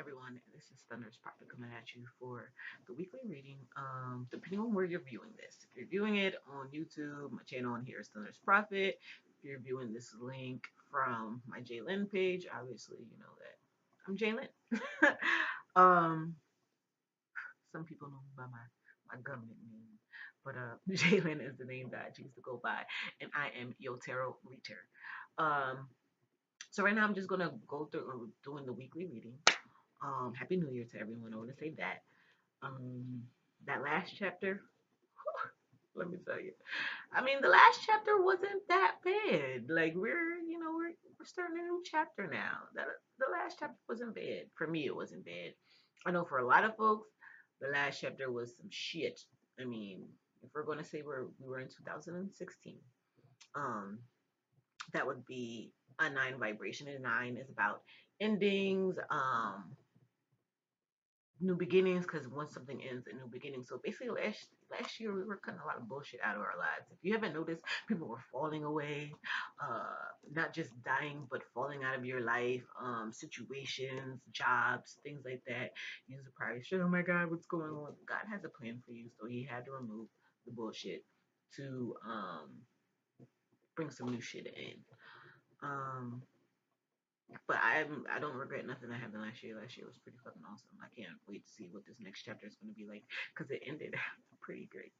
Everyone, this is Thunder's Prophet coming at you for the weekly reading. Depending on where you're viewing this, if you're viewing it on YouTube, my channel on here is Thunder's Prophet. If you're viewing this link from my Jalen page, obviously you know that I'm Jalen. um, some people know me by my government name, but Jalen is the name that I choose to go by, and I am your tarot reader. Um, so right now I'm just gonna go through doing the weekly reading. Happy New Year to everyone. I want to say that. Um, that last chapter, let me tell you. I mean, the last chapter wasn't that bad. Like we're starting a new chapter now. That the last chapter wasn't bad. For me, it wasn't bad. I know for a lot of folks, the last chapter was some shit. I mean, if we're going to say we were in 2016, um, that would be a nine vibration, and nine is about endings, new beginnings, because once something ends, a new beginning. So basically, last year we were cutting a lot of bullshit out of our lives. If you haven't noticed, people were falling away, not just dying, but falling out of your life, situations, jobs, things like that. You're surprised, oh my God, what's going on? God has a plan for you, so He had to remove the bullshit to bring some new shit in. Um, but I don't regret nothing that happened last year. Last year was pretty fucking awesome. I can't wait to see what this next chapter is going to be like because it ended pretty great.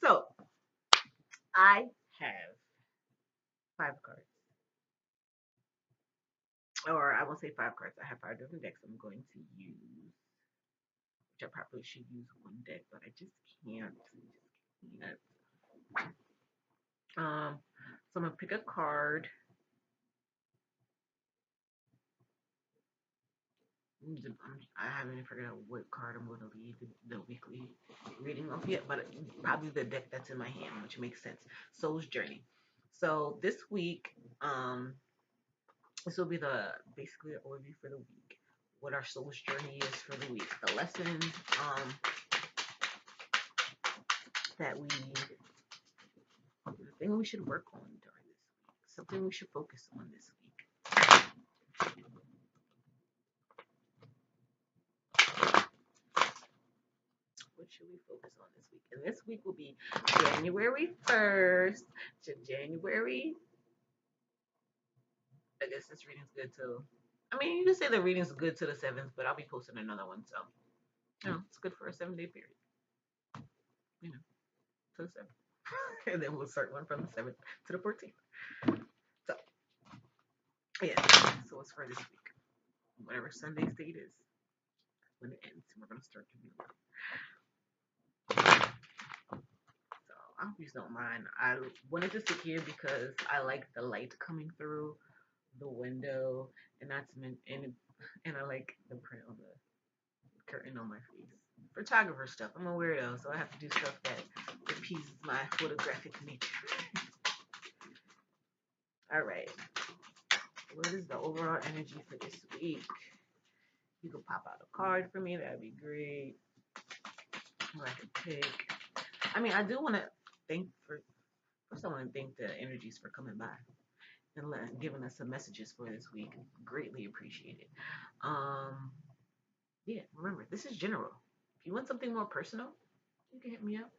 So I have five cards, or I won't say five cards. I have five different decks I'm going to use, which I probably should use one deck, but I just can't. I just can't. So I'm gonna pick a card. I haven't even figured out what card I'm going to lead the weekly reading off yet, but probably the deck that's in my hand, which makes sense. Soul's Journey. So this week, this will be the basically the overview for the week. What our soul's journey is for the week, the lessons that the thing we should work on during this week, something we should focus on this week. What should we focus on this week? And this week will be January 1st to January. I guess this reading's good too. I mean, you can say the reading's good to the 7th, but I'll be posting another one, so it's good for a 7-day period. You know, to the 7th. And then we'll start one from the 7th to the 14th. So, yeah. So it's for this week. Whatever Sunday's date is, when it ends, we're going to start the new one. So I hope you don't mind. I wanted to sit here because I like the light coming through the window, and that's meant, and I like the print on the curtain on my face. Photographer stuff. I'm a weirdo, so I have to do stuff that appeases my photographic nature. All right. What is the overall energy for this week? You could pop out a card for me. That'd be great. Or I could pick. I mean, I do want to thank for first. I want to thank the energies for coming by and giving us some messages for this week. Greatly appreciated. Um, yeah. Remember, this is general. If you want something more personal, you can hit me up.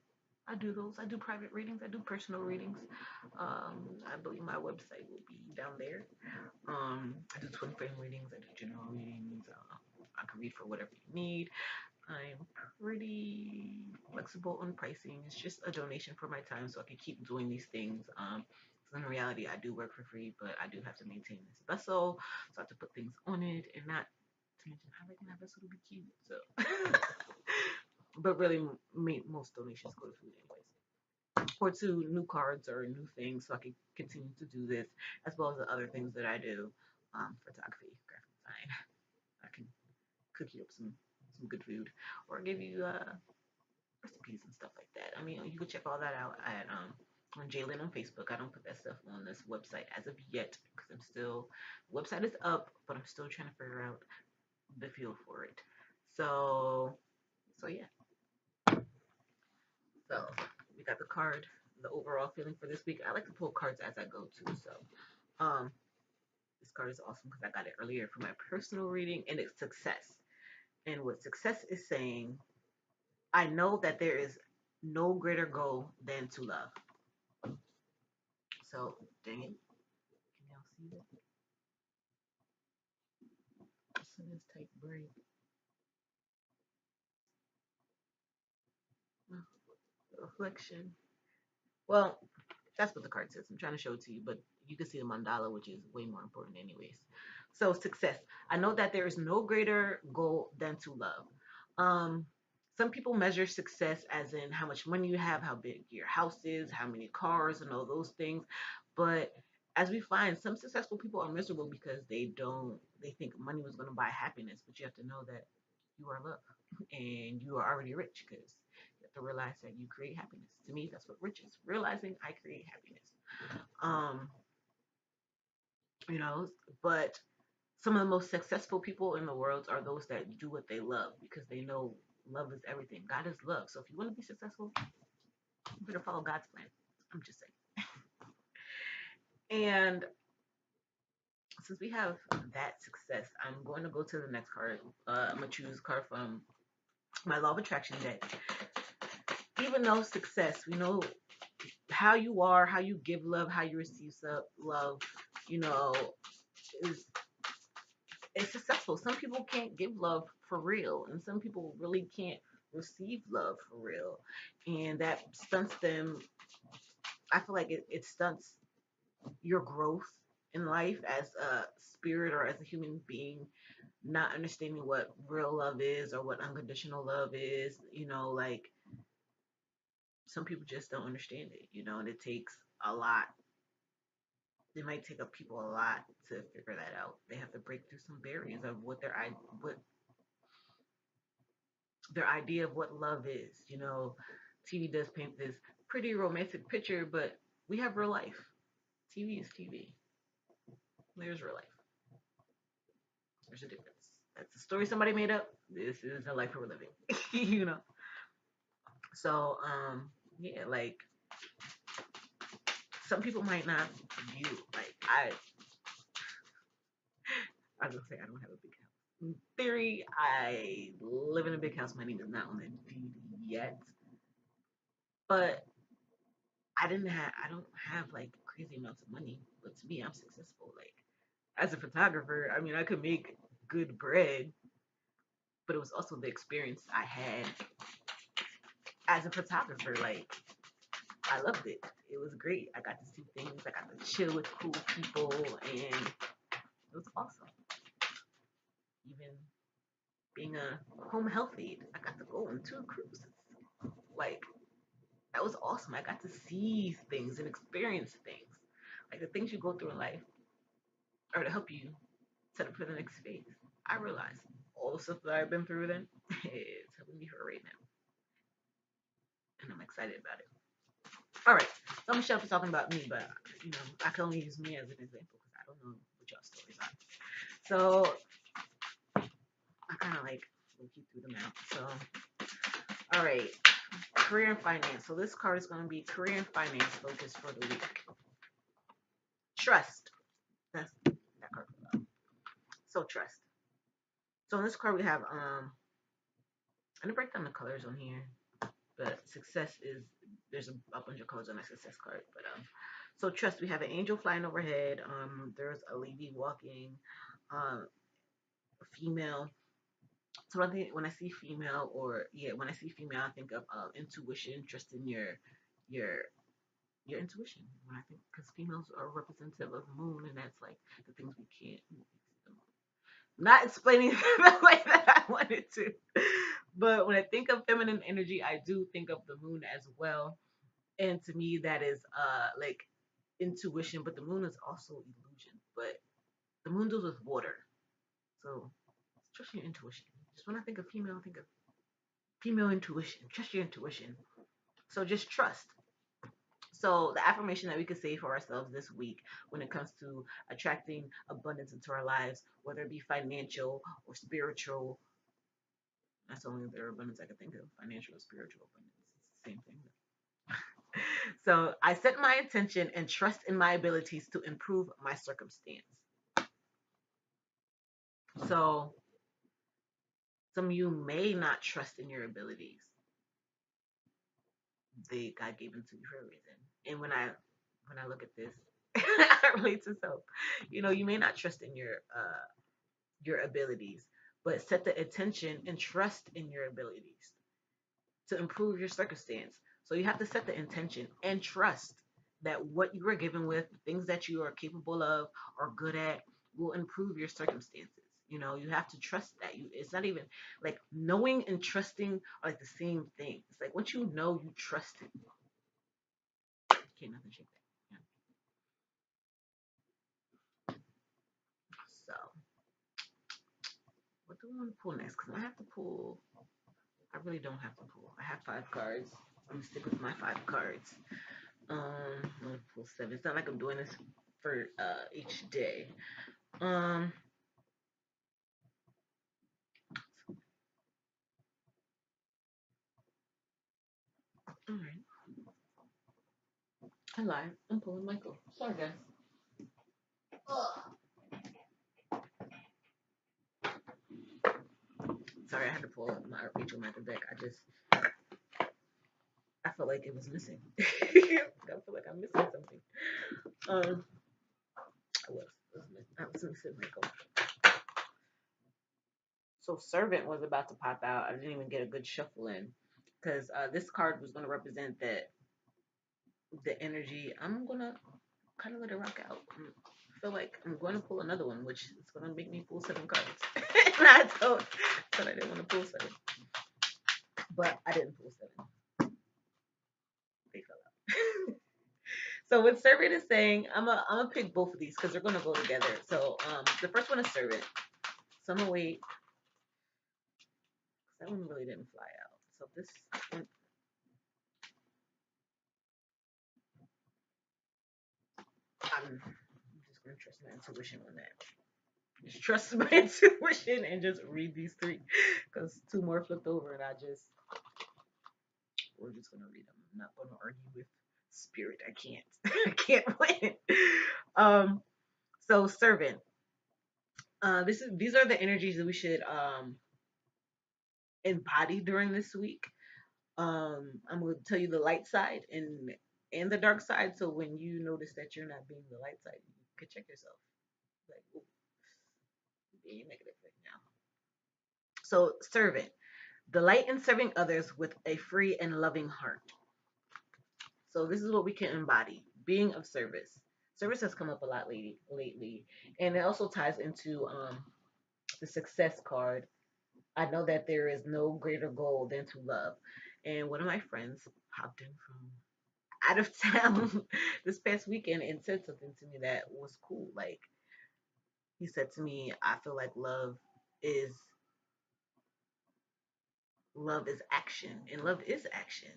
I do those. I do private readings. I do personal readings. I believe my website will be down there. I do twin flame readings. I do general readings. I can read for whatever you need. I'm pretty flexible on pricing. It's just a donation for my time so I can keep doing these things. So in reality, I do work for free, but I do have to maintain this vessel, so I have to put things on it and not to mention I reckon that vessel to be cute. So, but really, most donations go to food anyways, or to new cards or new things, so I can continue to do this as well as the other things that I do, photography, graphic design. I can cook you up some good food or give you recipes and stuff like that. I mean, you can check all that out at on Jalen on Facebook. I don't put that stuff on this website as of yet because I'm still the website is up, but I'm still trying to figure out the feel for it. So yeah. So we got the card, the overall feeling for this week. I like to pull cards as I go too. So um, this card is awesome because I got it earlier for my personal reading, and it's success. And what success is saying, I know that there is no greater goal than to love. So, dang it. Can y'all see that? So this take break. Reflection. Well, that's what the card says. I'm trying to show it to you, but you can see the mandala, which is way more important, anyways. So, success. I know that there is no greater goal than to love. Um, some people measure success as in how much money you have, how big your house is, how many cars, and all those things. But as we find, some successful people are miserable because they think money was going to buy happiness. But you have to know that you are love and you are already rich because you have to realize that you create happiness. To me, that's what rich is. Realizing I create happiness. Um, you know, but some of the most successful people in the world are those that do what they love because they know love is everything. God is love. So if you want to be successful, you better follow God's plan. I'm just saying. And since we have that success, I'm going to go to the next card. I'm going to choose a card from my Law of Attraction deck. Even though success, we know how you are, how you give love, how you receive love, you know, is it's successful. Some people can't give love for real, and some people really can't receive love for real, and that stunts them. I feel like it stunts your growth in life as a spirit or as a human being, not understanding what real love is or what unconditional love is. Like some people just don't understand it, and it takes a lot. It might take up people a lot to figure that out. They have to break through some barriers of what their idea of what love is. TV does paint this pretty romantic picture, but we have real life. TV is TV. There's real life. There's a difference. That's a story somebody made up. This is the life we're living. you know. So, yeah, like some people might not view like I was gonna say I don't have a big house. In theory, I live in a big house. My name is not on the deed yet, but I don't have like crazy amounts of money. But to me, I'm successful. Like as a photographer, I mean, I could make good bread, but it was also the experience I had as a photographer. Like I loved it. It was great. I got to see things. I got to chill with cool people, and it was awesome. Even being a home health aide, I got to go on 2 cruises. Like that was awesome. I got to see things and experience things. Like the things you go through in life are to help you set up for the next phase. I realize all the stuff that I've been through then is helping me for right now. And I'm excited about it. All right. So I'm gonna shut up talking about me, but I can only use me as an example because I don't know what y'all stories are. So I kind of like look you through the map. So all right, career and finance. So this card is gonna be career and finance focus for the week. Trust. That's that card. So trust. So in this card we have I'm gonna break down the colors on here, but success is there's a bunch of colors on that success card. But so trust, we have an angel flying overhead. There's a lady walking, a female. So when I see female, when I see female, I think of intuition, trust in your your intuition. When I think because females are representative of the moon, and that's like the things we can't. Not explaining the way that I wanted to, but when I think of feminine energy, I do think of the moon as well. And to me, that is like intuition, but the moon is also illusion. But the moon deals with water, so trust your intuition. Just when I think of female, I think of female intuition. Trust your intuition. So just trust. So the affirmation that we could say for ourselves this week when it comes to attracting abundance into our lives, whether it be financial or spiritual, that's the only other abundance I could think of. Financial or spiritual abundance. It's the same thing. So I set my intention and trust in my abilities to improve my circumstance. So some of you may not trust in your abilities. They God gave them to you for a reason. And when I look at this, I relate to self. You may not trust in your abilities, but set the intention and trust in your abilities to improve your circumstance. So you have to set the intention and trust that what you are given with, things that you are capable of or good at, will improve your circumstances. You have to trust that. It's not even like knowing and trusting are like the same thing. It's like once you know, you trust it. Can't nothing shake that. Yeah. So what do I want to pull next? Because I have to pull. I really don't have to pull. I have 5 cards. I'm gonna stick with my 5 cards. I'm gonna pull 7. It's not like I'm doing this for each day. Um, all right. I lied. I'm pulling Michael. Sorry, guys. Ugh. Sorry, I had to pull up my Rachel Michael deck. I felt like it was missing. I feel like I'm missing something. Um, I was missing Michael. So Servant was about to pop out. I didn't even get a good shuffle in because this card was going to represent the energy. I'm gonna kind of let it rock out. I feel like I'm going to pull another one, which is going to make me pull 7 cards. And I thought I didn't want to pull 7, but I didn't pull 7. They fell out. So what Servant is saying, I'm gonna pick both of these because they're gonna go together. So the first one is Servant. So I'm gonna wait. That one really didn't fly out. So this one, I'm just gonna trust my intuition on that. Just trust my intuition and just read these 3 because 2 more flipped over and we're just gonna read them. I'm not gonna argue with spirit. I can't. I can't win. Um. So servant. These are the energies that we should embody during this week. I'm gonna tell you the light side and the dark side. So when you notice that you're not being the light side, you could check yourself. Like, ooh, being negative right now. So servant. Delight in serving others with a free and loving heart. So this is what we can embody: being of service. Service has come up a lot lately, and it also ties into the success card. I know that there is no greater goal than to love. And one of my friends popped in from out of town this past weekend and said something to me that was cool. Like he said to me, "I feel like is love is action, and love is action."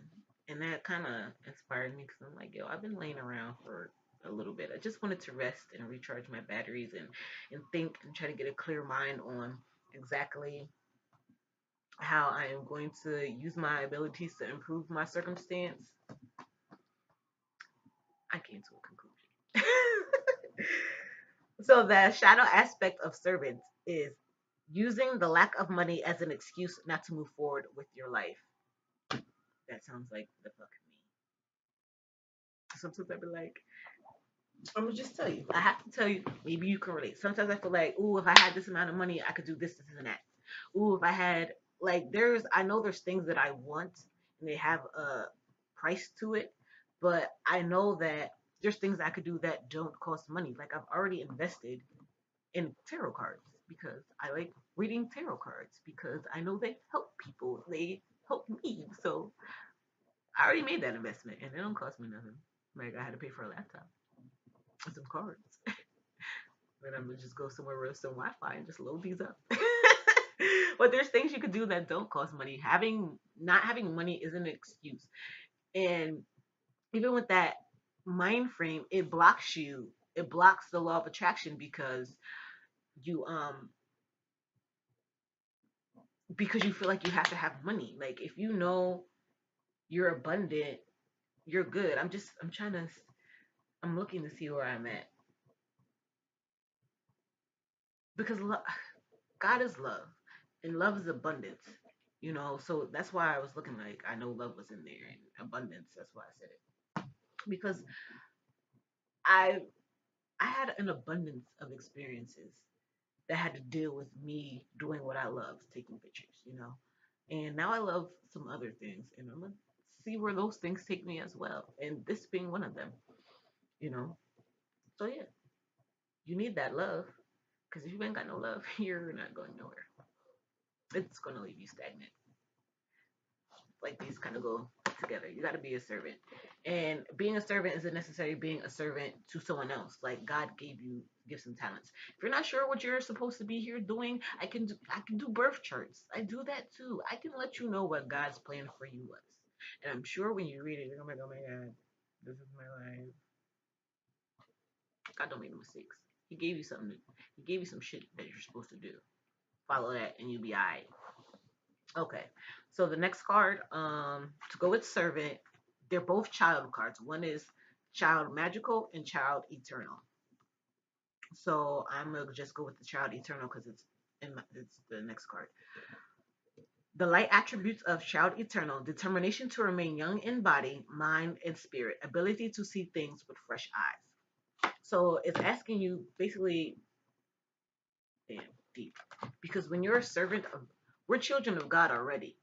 And that kind of inspired me because I'm like, yo, I've been laying around for a little bit. I just wanted to rest and recharge my batteries and think and try to get a clear mind on exactly how I am going to use my abilities to improve my circumstance. I came to a conclusion. So the shadow aspect of servants is using the lack of money as an excuse not to move forward with your life. That sounds like the fuck me. Sometimes I'd be like, I'm gonna just tell you. I have to tell you. Maybe you can relate. Sometimes I feel like, ooh, if I had this amount of money, I could do this, this, and that. Ooh, if I had I know there's things that I want, and they have a price to it, but I know that there's things I could do that don't cost money. Like I've already invested in tarot cards because I like reading tarot cards because I know they help people. They help me. So I already made that investment, and it don't cost me nothing. Like I had to pay for a laptop and some cards. Then I'm gonna just go somewhere with some Wi-Fi and just load these up. But there's things you could do that don't cost money. Not having money is an excuse. And even with that mind frame, it blocks you. It blocks the law of attraction you because you feel like you have to have money. Like if you know you're abundant, you're good. I'm looking to see where I'm at because God is love, and love is abundance. So that's why I was looking like I know love was in there and abundance. That's why I said it because I I had an abundance of experiences that had to deal with me doing what I love, taking pictures. And now I love some other things, and I'm gonna see where those things take me as well. And this being one of them, you know. So yeah, you need that love because if you ain't got no love, you're not going nowhere. It's gonna leave you stagnant. Like these kind of go together. You got to be a servant, and being a servant isn't necessarily being a servant to someone else. Like God gave you gifts and talents. If you're not sure what you're supposed to be here doing, I can do birth charts. I do that too. I can let you know what God's plan for you was, and I'm sure when you read it, you're gonna be like, oh my God, this is my life. God don't make no mistakes. He gave you something. He gave you some shit that you're supposed to do. Follow that, and you'll be alright. Okay. So the next card, to go with servant, they're both child cards. One is child magical and child eternal. So I'm gonna just go with the child eternal because it's the next card. The light attributes of child eternal: determination to remain young in body, mind, and spirit, ability to see things with fresh eyes. So it's asking you basically, damn, deep, because when you're a servant of, we're children of God already.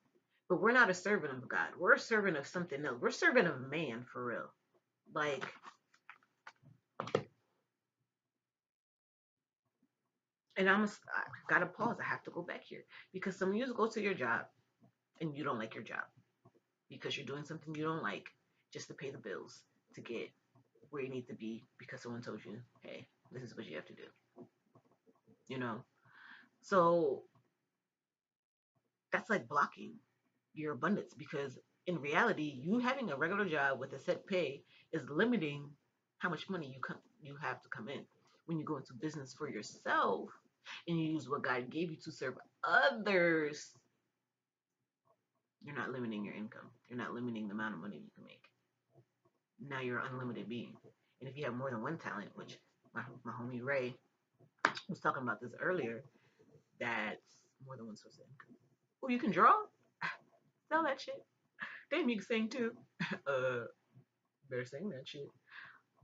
But we're not a servant of God. We're a servant of something else. We're a servant of man for real. Like, and I gotta pause. I have to go back here because some of you go to your job and you don't like your job because you're doing something you don't like just to pay the bills to get where you need to be because someone told you, hey, this is what you have to do. You know, so that's like blocking your abundance because in reality, you having a regular job with a set pay is limiting how much money you have to come in. When you go into business for yourself and you use what God gave you to serve others, you're not limiting your income. You're not limiting the amount of money you can make. Now you're an unlimited being. And if you have more than one talent, which my homie Ray was talking about this earlier, that's more than one source of income. Oh, you can draw? Sell that shit. Damn, you can sing too. uh, better sing that shit.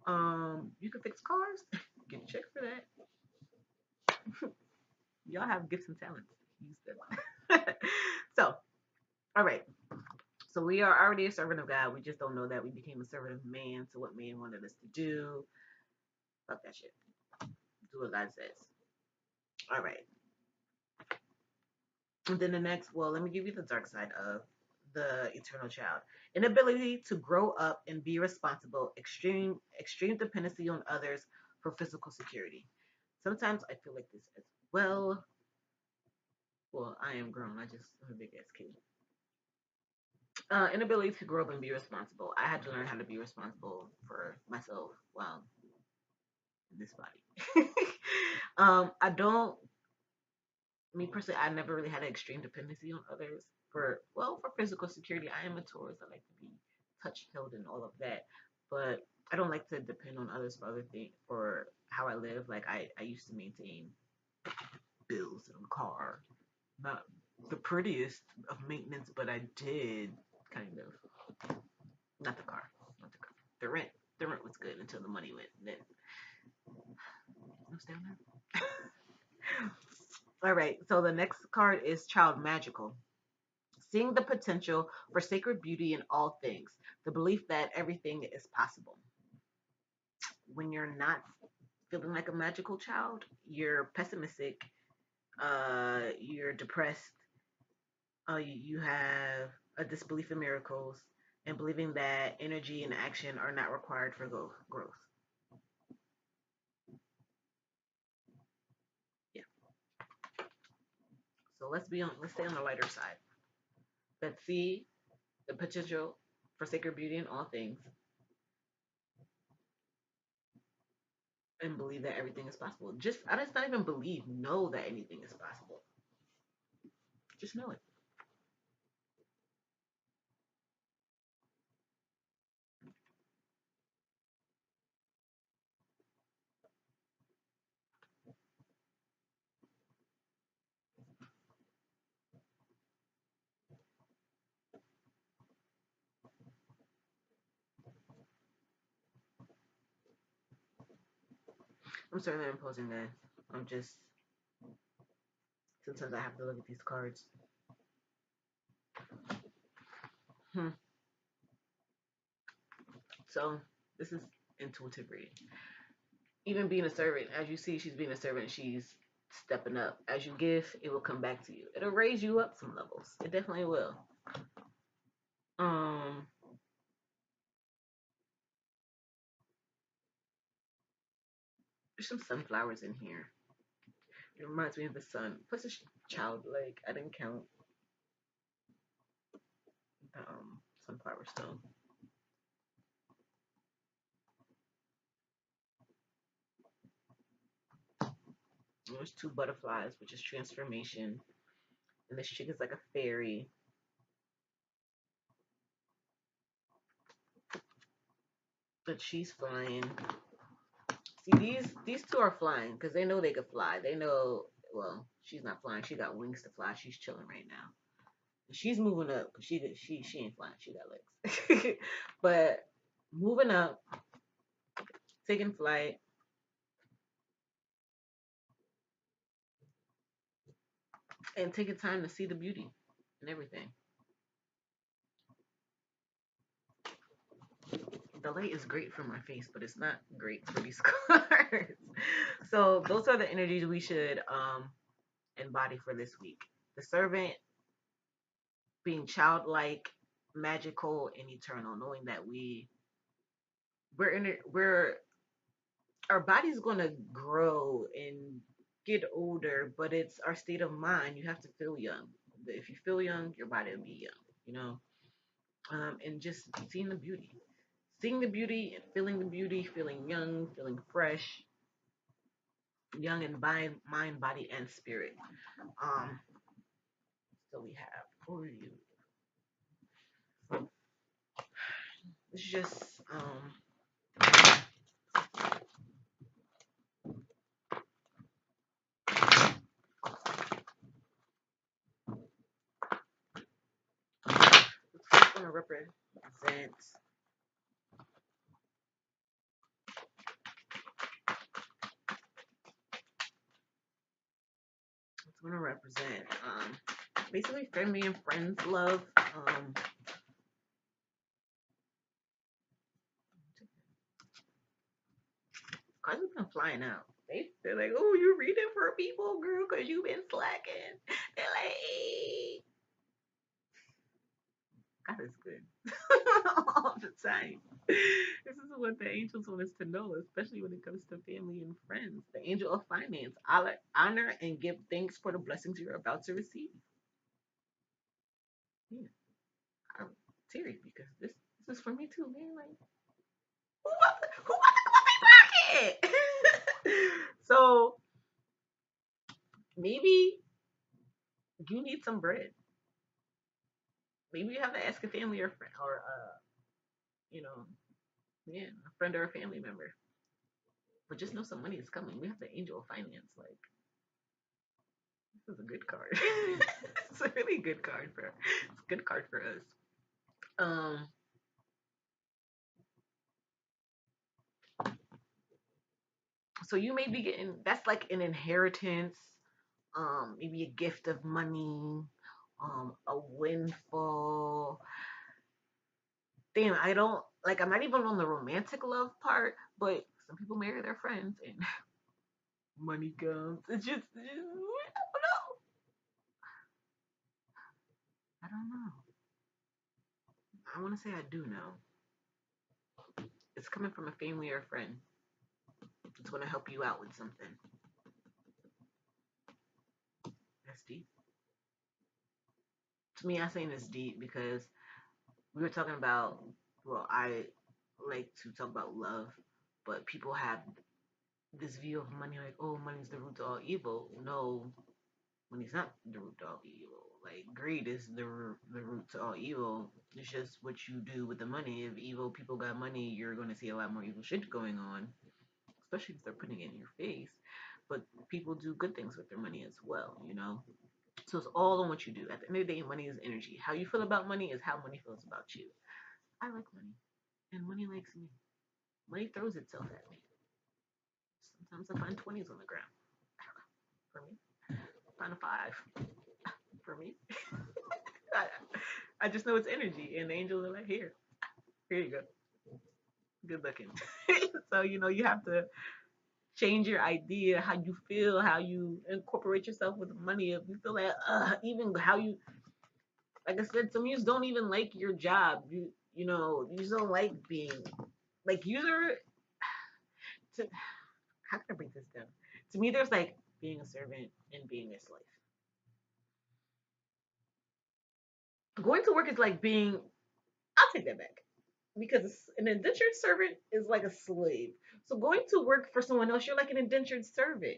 You can fix cars. Get a check for that. Y'all have gifts and talents. Use them. So, all right. So we are already a servant of God. We just don't know that we became a servant of man. So what man wanted us to do? Fuck that shit. Do what God says. All right. And then the next, well, let me give you the dark side of the eternal child. Inability to grow up and be responsible, extreme dependency on others for physical security. Sometimes I feel like this as well. Well, I am grown. I'm a big ass kid. Inability to grow up and be responsible. I had to learn how to be responsible for myself while in this body. I don't, me personally, I never really had an extreme dependency on others for physical security. I am a Taurus. I like to be touched, held, and all of that. But I don't like to depend on others for other things, for how I live. Like I used to maintain bills and a car. Not the prettiest of maintenance, but I did kind of. Not the car. Not the car. The rent. The rent was good until the money went. Then what's down there? All right. So the next card is Child Magical. Seeing the potential for sacred beauty in all things. The belief that everything is possible. When you're not feeling like a magical child, you're pessimistic. You're depressed. You have a disbelief in miracles and believing that energy and action are not required for growth. Yeah. So let's stay on the lighter side. Let's see the potential for sacred beauty in all things and believe that everything is possible. I just not even believe, know that anything is possible. Just know it. I'm certainly imposing that. I'm just sometimes I have to look at these cards. Hmm. So this is intuitive reading. Even being a servant, as you see, she's being a servant. She's stepping up. As you give, it will come back to you. It'll raise you up some levels. It definitely will. Um, there's some sunflowers in here. It reminds me of the sun. Plus, it's childlike. I didn't count the sunflower stone. There's two butterflies, which is transformation. And this chick is like a fairy. But she's flying. See, these two are flying because they know they could fly. They know. Well, she's not flying. She got wings to fly. She's chilling right now. She's moving up because she ain't flying. She got legs. But moving up, taking flight, and taking time to see the beauty and everything. The light is great for my face, but it's not great for these cards. So those are the energies we should embody for this week. The servant being childlike, magical, and eternal, knowing that we're our body's gonna grow and get older, but it's our state of mind. You have to feel young. If you feel young, your body will be young. You know, and just seeing the beauty, and feeling the beauty, feeling young, feeling fresh, young in mind, body, and spirit. Um, so we have for you. It's just it's going to represent. It's going to represent basically family and friends love. Cards have been flying out. They're like, oh, you reading for people, girl, because you've been slacking. They're like, hey, God is good all the time. This is what the angels want us to know, especially when it comes to family and friends. The angel of finance, honor and give thanks for the blessings you're about to receive. Yeah, I'm teary because this is for me too, man. Like, who about to come out my pocket? So maybe you need some bread. Maybe you have to ask a family or friend or you know, yeah, a friend or a family member. But just know some money is coming. We have the angel of finance. Like, this is a good card. It's a really good card for it's a good card for us. Um, so you may be getting that's like an inheritance, maybe a gift of money, a windfall. Damn, I don't like I'm not even on the romantic love part, but some people marry their friends and money comes. I don't know. I don't know. I want to say I do know. It's coming from a family or a friend. It's going to help you out with something. That's deep. To me, I'm saying it's deep because we were talking about, well, I like to talk about love, but people have this view of money like, oh, money's the root to all evil. No, money's not the root to all evil. Like, greed is the root to all evil. It's just what you do with the money. If evil people got money, you're going to see a lot more evil shit going on, especially if they're putting it in your face. But people do good things with their money as well, you know? So it's all on what you do. At the end of the day, money is energy. How you feel about money is how money feels about you. I like money, and money likes me. Money throws itself at me. Sometimes I find 20s on the ground for me. I find a five for me. I, I just know it's energy, and the angels are like, here you go, good looking. So you have to change your idea, how you feel, how you incorporate yourself with money. If you feel like, even how you, like I said, some of you don't even like your job. You just don't like being like user. To, how can I break this down? To me, there's like being a servant and being a slave. Going to work is like being. I'll take that back because an indentured servant is like a slave. So going to work for someone else, you're like an indentured servant.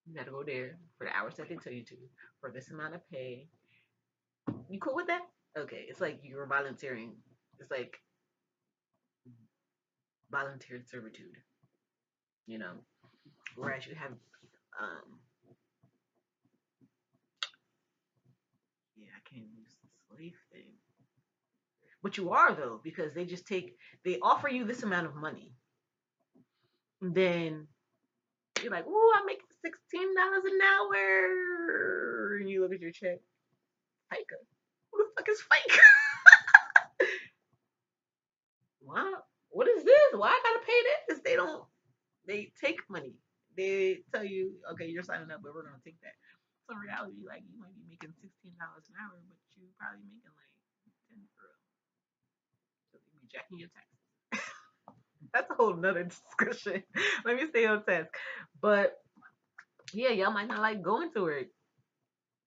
You gotta go there for the hours that they tell you to, for this amount of pay. You cool with that? Okay, it's like you're volunteering. It's like volunteered servitude, you know. Whereas you have, um, yeah, I can't use the slave thing, but you are though because they offer you this amount of money, then you're like, "Ooh, I'm making $16 an hour," and you look at your check, FICA. Who the fuck is FICA? Wow, what is this? Why I gotta pay this? They don't. They take money. They tell you, okay, you're signing up, but we're gonna take that. So in reality, like you might be making $16 an hour, but you probably making like 10 for real. So you be jacking your taxes. That's a whole nother discussion. Let me stay on task. But yeah, y'all might not like going to work.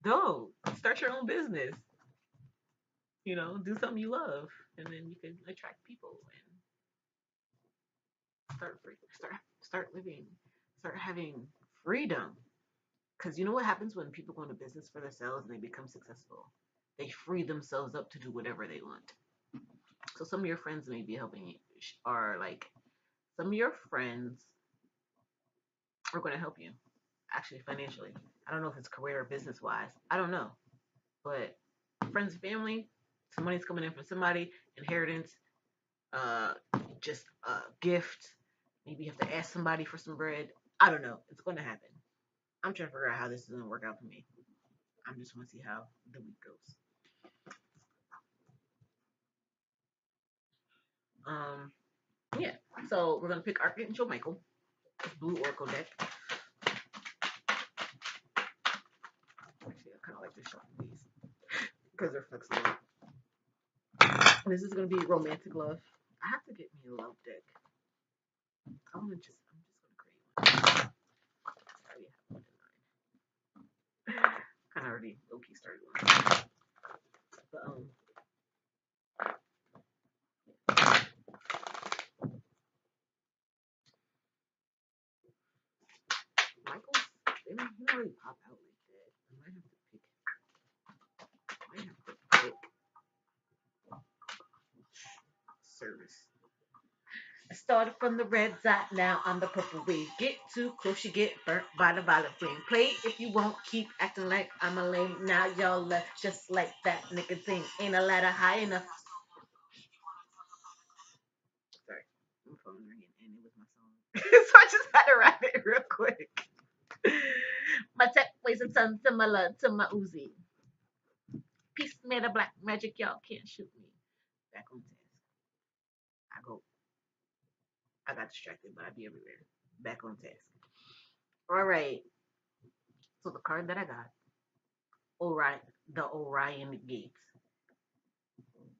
Don't start your own business. Do something you love, and then you can attract people and start living, start having freedom. Because you know what happens when people go into business for themselves and they become successful? They free themselves up to do whatever they want. So some of your friends may be helping you, or like some of your friends are going to help you actually financially. I don't know if it's career or business wise. I don't know. But friends and family, some money's coming in from somebody, inheritance, uh, just a gift. Maybe you have to ask somebody for some bread. I don't know. It's going to happen. I'm trying to figure out how this is going to work out for me. I'm just want to see how the week goes. Um, yeah. So we're gonna pick Archangel Michael, blue Oracle deck. Actually, I kind of like to shuffle these because they're flexible. This is gonna be romantic love. I have to get me a love deck. I'm just gonna create one. I already have one in mind. Kind of already low key started one. But Michael's they don't really pop out like that. I might have to pick service. I started from the red dot, now I'm the purple wave. Get too close, you get burnt by the violet flame. Play if you won't, keep acting like I'm a lame. Now y'all left just like that nicotine. Ain't a ladder high enough. Sorry, my phone ringing and it was my song. So I just had to write it real quick. My tech weighs a ton similar to my Uzi. Peace made of black magic, y'all can't shoot me. Back on task. I go. I got distracted, but I be everywhere. Back on task. All right. So the card that I got, Orion, the Orion Gates,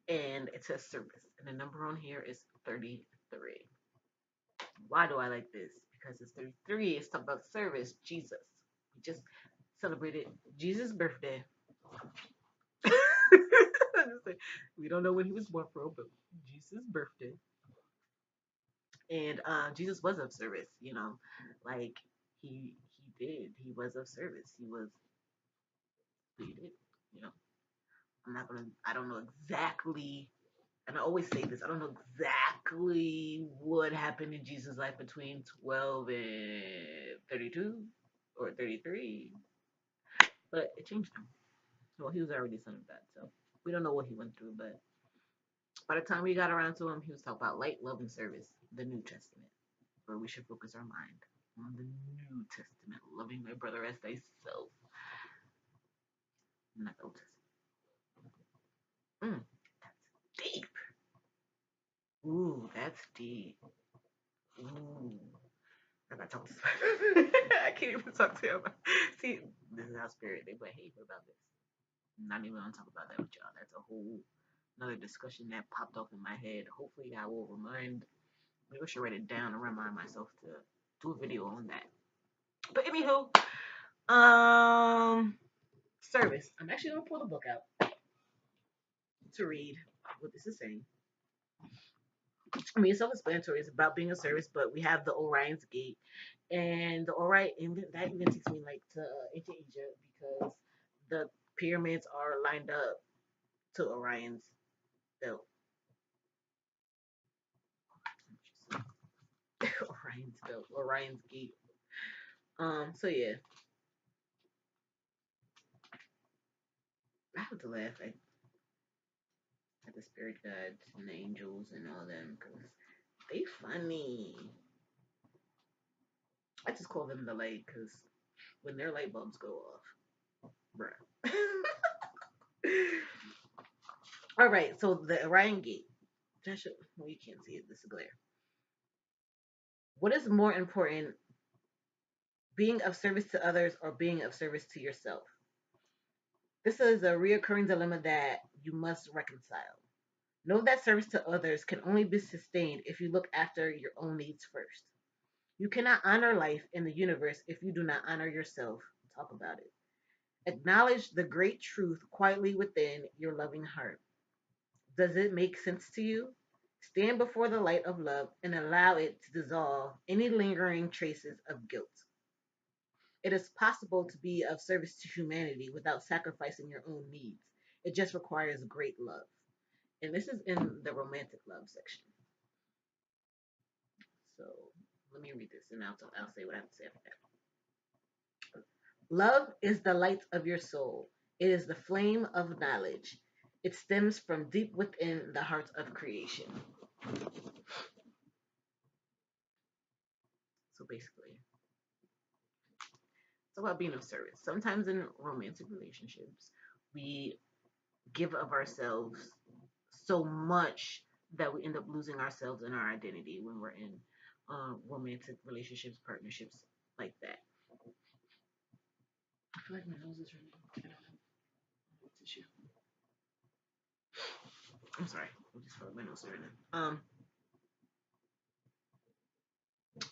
and it says service, and the number on here is 33. Why do I like this? Because it's 33. It's talking about service. Jesus. We just celebrated Jesus' birthday. We don't know when he was born from, but Jesus' birthday. And Jesus was of service. Like he did. He was of service. He did. You know, I don't know exactly, and I always say this, I don't know exactly what happened in Jesus' life between 12 and 32 or 33, but it changed him. Well, he was already son of God, so we don't know what he went through, but by the time we got around to him, he was talking about light, love, and service, the New Testament. But we should focus our mind on the New Testament, loving my brother as thyself, not the Old Testament. That's deep. Ooh, that's deep. Ooh. I gotta talk to somebody. I can't even talk to him. See, this is how spirit they but hey, what about this? I'm not even gonna talk about that with y'all. That's a whole another discussion that popped off in my head. Hopefully I will remind maybe I should write it down and remind myself to do a video on that. But anywho, service. I'm actually gonna pull the book out to read what this is saying. I mean, it's self-explanatory. It's about being a service, but we have the Orion's Gate, and the Orion, and that even takes me like to ancient Egypt because the pyramids are lined up to Orion's belt. Orion's belt, Orion's Gate. So yeah, I have to laugh at the spirit guides and the angels and all them because they funny. I just call them the light because when their light bulbs go off, bruh. All right, so the Orion Gate. Well, you can't see it. This is glare. What is more important, being of service to others or being of service to yourself? This is a reoccurring dilemma that you must reconcile. Know that service to others can only be sustained if you look after your own needs first. You cannot honor life in the universe if you do not honor yourself. Talk about it. Acknowledge the great truth quietly within your loving heart. Does it make sense to you? Stand before the light of love and allow it to dissolve any lingering traces of guilt. It is possible to be of service to humanity without sacrificing your own needs. It just requires great love. And this is in the romantic love section. So let me read this and I'll say what I have to say after that. Love is the light of your soul. It is the flame of knowledge. It stems from deep within the heart of creation. So basically, it's about being of service. Sometimes in romantic relationships, we give of ourselves so much that we end up losing ourselves and our identity when we're in romantic relationships, partnerships like that. I feel like my nose is running. I don't know. Tissue. I'm sorry. I just felt like my nose is running.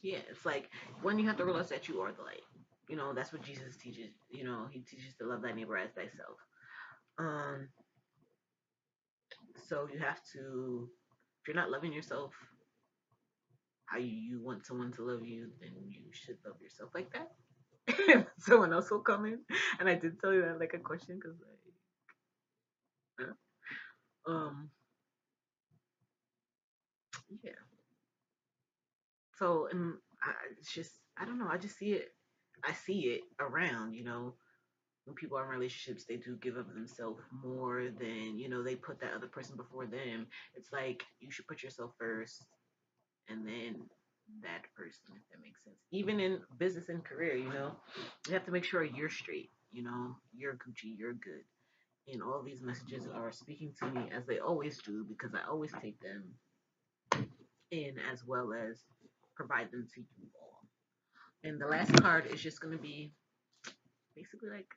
Yeah, it's like when you have to realize that you are the light. You know, that's what Jesus teaches. You know, he teaches to love thy neighbor as thyself. Um, so you have to, if you're not loving yourself how you want someone to love you, then you should love yourself like that. Someone else will come in, and I did tell you that like a question because um yeah. So and it's just I don't know. I just see it. I see it around. You know, when people are in relationships, they do give of themselves more than they put that other person before them. It's like you should put yourself first, and then that person, if that makes sense. Even in business and career, you have to make sure you're straight. You're Gucci, you're good. And all these messages are speaking to me as they always do because I always take them in as well as provide them to you all. And the last card is just going to be basically like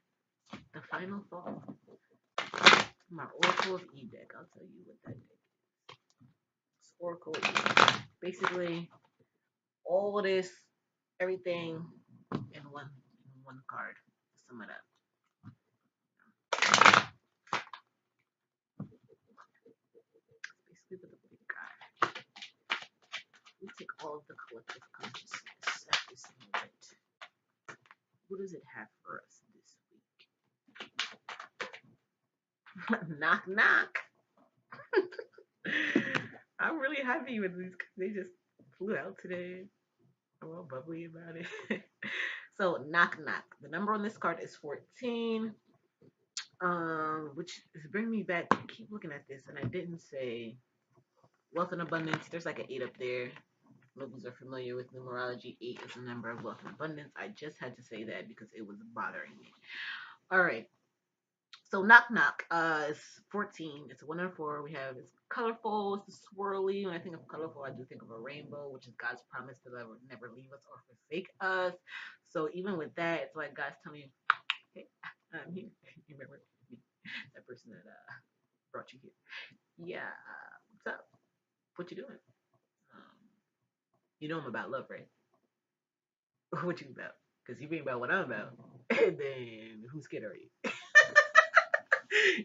the final thought. My Oracle of E deck. I'll tell you what that deck is. It's Oracle of E. Basically, all of this, everything in one card. To sum it up. Basically, with a big guy. We take all of the collective consciousness at this moment. What does it have for us this week? Knock, knock. I'm really happy with these. They just flew out today. I'm all bubbly about it. So, knock, knock. The number on this card is 14. Which is bringing me back. I keep looking at this, and I didn't say wealth and abundance. There's like an 8 up there. Nobles are familiar with numerology. 8 is a number of wealth and abundance. I just had to say that because it was bothering me. All right. So knock knock. It's 14. It's a 1 and 4. We have it's colorful. It's swirly. When I think of colorful, I do think of a rainbow, which is God's promise to never leave us or forsake us. So even with that, it's like God's telling you, hey, I'm here. You remember me, that person that brought you here? Yeah. What's up? What you doing? Um, you know I'm about love, right? What you about? Because you being about what I'm about, and then who's scared are you?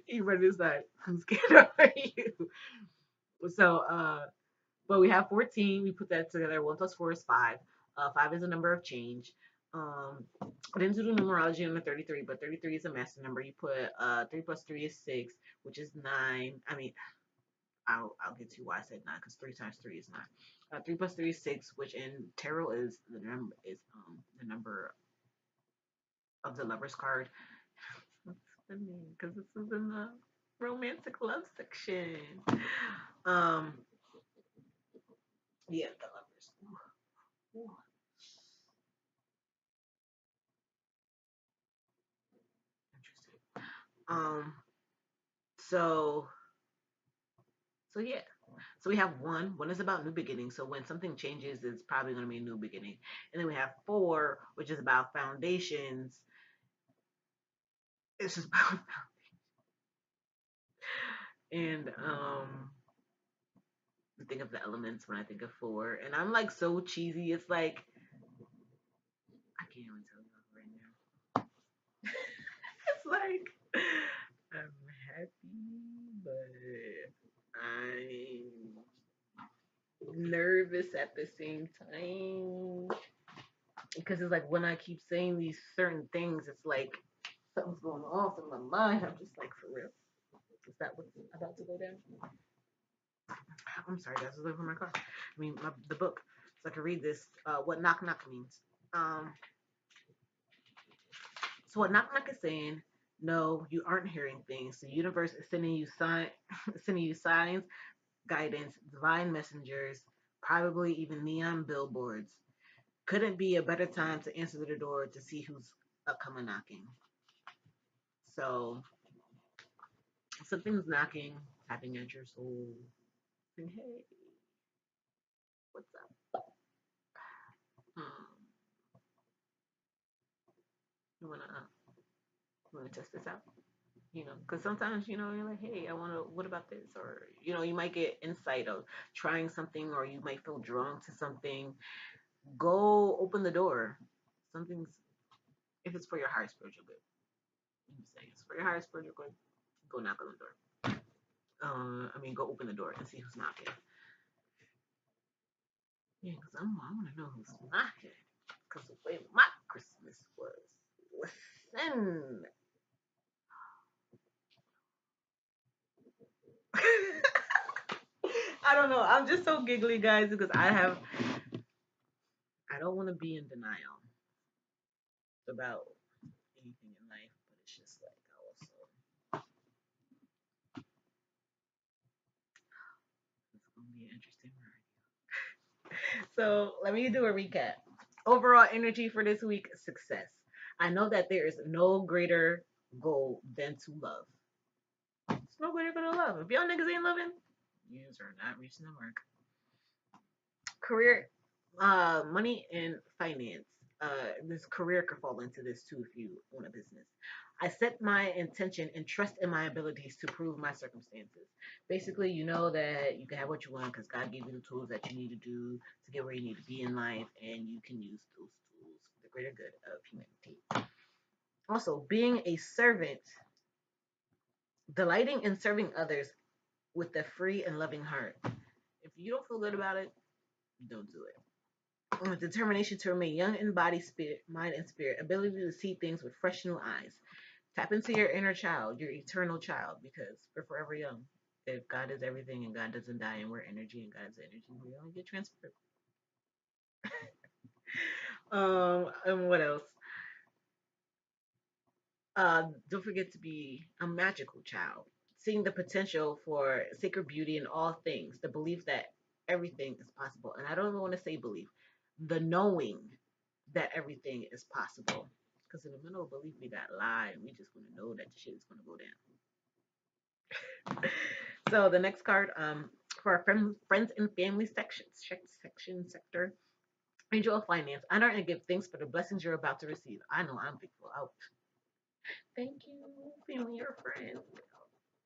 You ready to decide who's scared are you? So, but we have 14. We put that together. 1 plus 4 is 5. 5 is a number of change. I didn't do the numerology on the 33, but 33 is a master number. You put 3 plus 3 is 6, which is 9. I mean, I'll get to why I said 9 because 3 times 3 is 9. 3 plus 3 is 6, which in tarot is the number of the lover's card. That's funny because this is in the romantic love section. Um, yeah, the lovers. Ooh, ooh. Interesting. Um, so so yeah. So we have one. One is about new beginnings. So when something changes, it's probably going to be a new beginning. And then we have four, which is about foundations. It's just about and I think of the elements when I think of four. And I'm like so cheesy. It's like I can't even tell you right now. It's like I'm happy, but I'm nervous at the same time because it's like when I keep saying these certain things, it's like something's going off in my mind. I'm just like, for real? Is that what's about to go down? I'm sorry, guys. I was looking for my car. I mean, the book, so I can read this. What knock knock means. So what knock knock is saying? No, you aren't hearing things. The universe is sending you sending you signs, guidance, divine messengers, probably even neon billboards. Couldn't be a better time to answer the door to see who's coming knocking. So something's knocking, tapping at your soul, saying, "Hey, what's up? You wanna test this out? You know, because sometimes you're like, hey, I wanna. What about this? Or you might get insight of trying something, or you might feel drawn to something. Go open the door. Something's if it's for your higher spiritual good. I'm saying it's for your higher spiritual good. Go knock on the door. I mean, go open the door and see who's knocking. Yeah, because I want to know who's knocking. Because the way my Christmas was, listen. I don't know. I'm just so giggly, guys, because I don't want to be in denial about anything in life, but it's just like I also, it's going to be an interesting ride. So let me do a recap. Overall energy for this week, success. I know that there is no greater goal than to love. It's no greater than to love. If y'all niggas ain't loving, you are not reaching the mark. Career, money and finance. This career could fall into this too if you own a business. I set my intention and trust in my abilities to prove my circumstances. Basically, you know that you can have what you want because God gave you the tools that you need to do to get where you need to be in life, and you can use those tools for the greater good of humanity. Also, being a servant, delighting in serving others with a free and loving heart. If you don't feel good about it, don't do it. Determination to remain young in body, spirit, mind, and spirit. Ability to see things with fresh new eyes. Tap into your inner child, your eternal child, because we're forever young. If God is everything and God doesn't die, and we're energy and God's energy, we only get transferred. And what else? Don't forget to be a magical child. Seeing the potential for sacred beauty in all things. The belief that everything is possible. And I don't even want to say belief, the knowing that everything is possible. Because in the middle of belief, we got lie, and we just want to know that the shit is going to go down. So the next card, for our friends and family section sector, angel of finance, honor and give thanks for the blessings you're about to receive. I know I'm thankful. Oh, thank you, family or friends,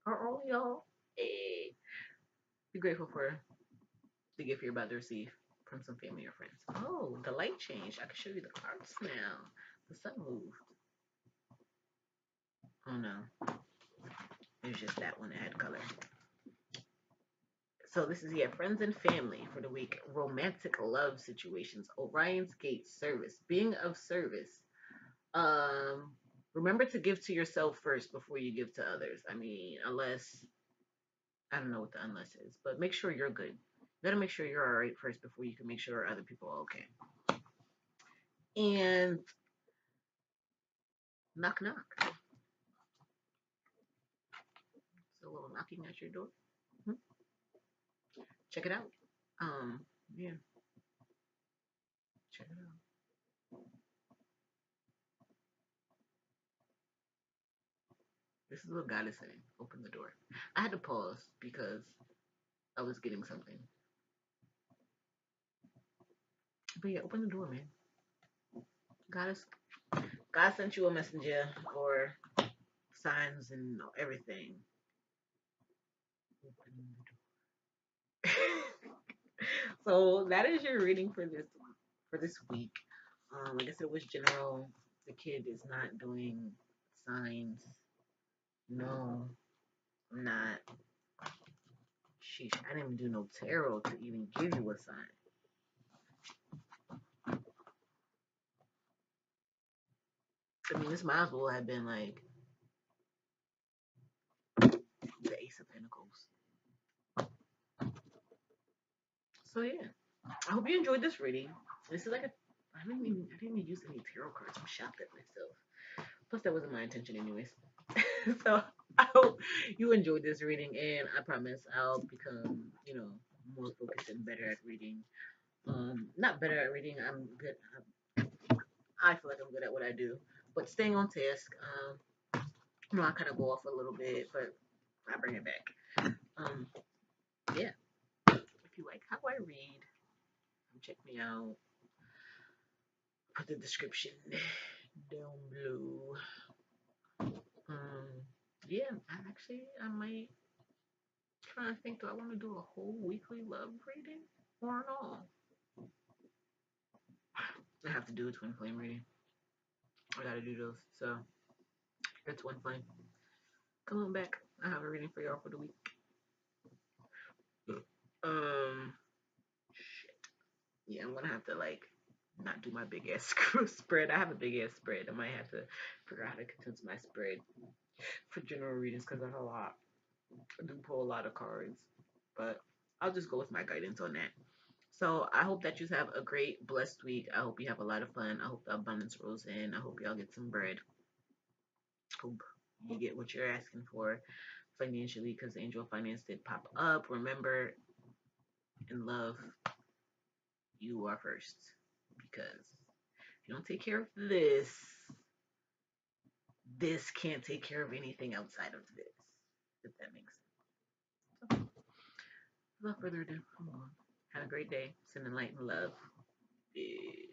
or all y'all. Hey, be grateful for the gift you're about to receive from some family or friends. Oh, the light changed. I can show you the cards now. The sun moved. Oh no, it was just that one that had color. So this is, yeah, friends and family for the week. Romantic love situations. Orion's Gate service. Being of service. Um, remember to give to yourself first before you give to others. I mean, unless I don't know what the unless is, but make sure you're good. You gotta make sure you're all right first before you can make sure other people are okay. And knock knock. So a little knocking at your door. Hmm. Check it out. Yeah, check it out. This is what God is saying. Open the door. I had to pause because I was getting something. But yeah, open the door, man. God is God sent you a messenger or signs and everything. So that is your reading for this week. Like I said, it was general. The kid is not doing signs. No, I'm not. Sheesh, I didn't even do no tarot to even give you a sign. I mean, this might as well have been like the Ace of Pentacles. So yeah, I hope you enjoyed this reading. This is like a I didn't even use any tarot cards. I'm shocked at myself. Plus, that wasn't my intention, anyways. So I hope you enjoyed this reading, and I promise I'll become, more focused and better at reading. Not better at reading. I'm good. I feel like I'm good at what I do, but staying on task. I kind of go off a little bit, but I bring it back. Yeah. If you like how I read, check me out. Put the description down below. Yeah, I might try to think. Do I want to do a whole weekly love reading or no? I have to do a twin flame reading. I gotta do those. So, your twin flame. Come on back. I have a reading for y'all for the week. Um, shit. Yeah, I'm gonna have to like not do my big ass spread. I have a big ass spread. I might have to figure out how to condense my spread for general readings because that's a lot. I do pull a lot of cards, but I'll just go with my guidance on that. So I hope that you have a great, blessed week. I hope you have a lot of fun. I hope the abundance rolls in. I hope y'all get some bread. Hope you get what you're asking for financially because Angel Finance did pop up. Remember, in love, you are first because if you don't take care of this can't take care of anything outside of this. If that makes sense. So, without further ado, come on. Have a great day. Sending light and love. Yeah.